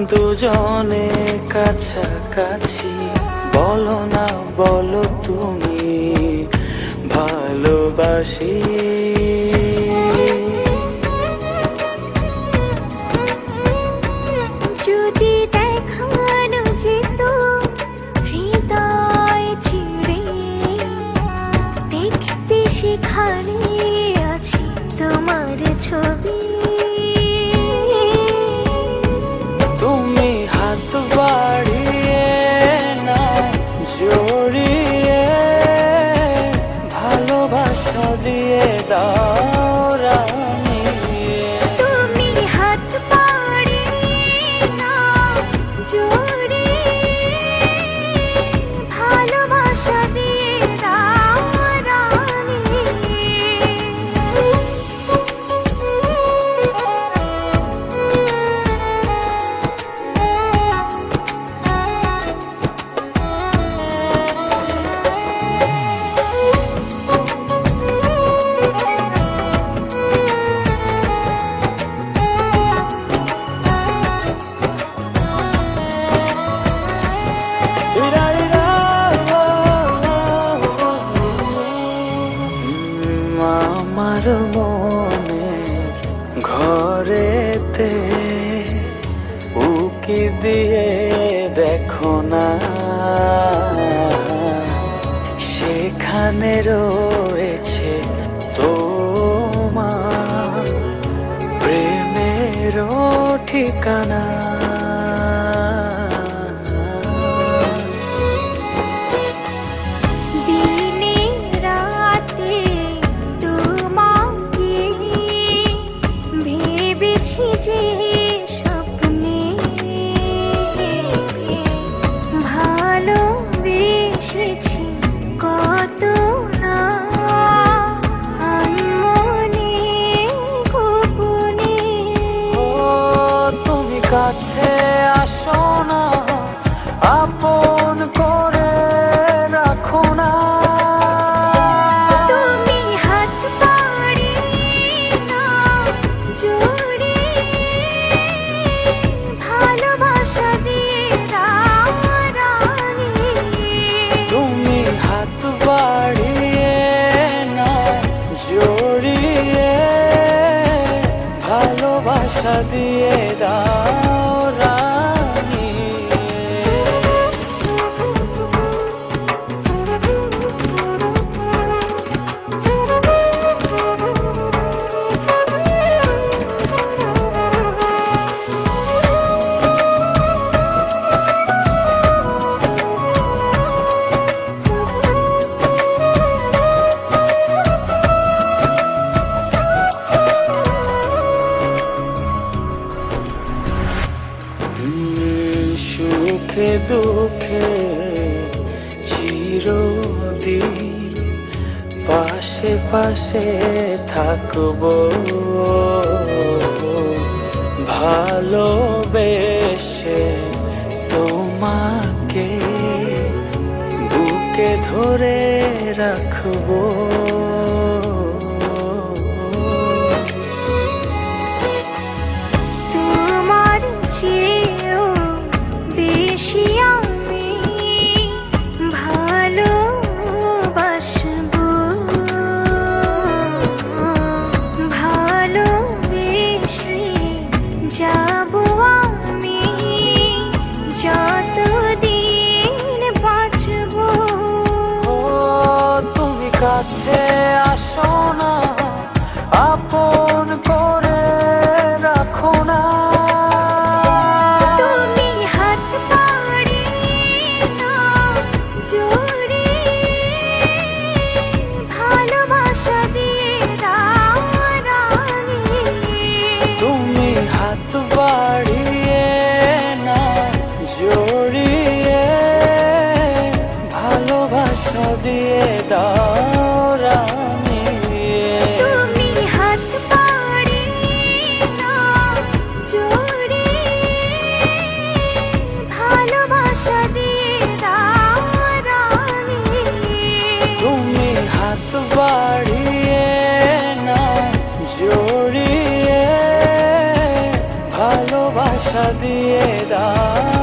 দুজনে কাছাকাছি, বলো না বলো তুমি ভালোবাসি। যদি দেখানো যেত হৃদয় চিড়ে, দেখতে সেখানে আছে তোমার ছবি। তুমি হাত বাড়িয়ে না জড়িয়ে, ভালোবাসা দিয়ে দাও রানী। তুমি হাত বাড়িয়ে না জড়িয়ে, ভালোবাসা দিয়ে দাও রানী। আমার মনে ঘরেতে উকি দিয়ে দেখো না, সেখানে রয়েছে তোমার প্রেমের ঠিকানা। যে স্বপ্নে ভালোবেসেছি কত না মনে গোপনে। ও তুমি কাছে আসো না, আপন করে রাখো না। তুমি হাত বাড়িয়ে না জড়িয়ে, ভালোবাসা দিয়ে দাও রানী। তুমি হাত বাড়িয়ে না জড়িয়ে, ভালোবাসা দিয়ে দাও রানী। সুখে দুঃখে চিরদিন পাশে পাশে থাকবো, ভালোবেসে তোমাকে বুকে ধরে রাখবো। তোমার চেয়েও বেশি আমি ভালোবাসবো, ভালোবেসে যাবো আমি যতদিন বাঁচবো। ও তুমি কাছে আসো না, আপন করে রাখো না। তুমি হাত বাড়িয়ে না জড়িয়ে, ভালোবাসা দিয়ে দাও রানী। তুমি হাত বাড়িয়ে না জড়িয়ে, ভালোবাসা দিয়ে দাও রানী। দিয়ে দাও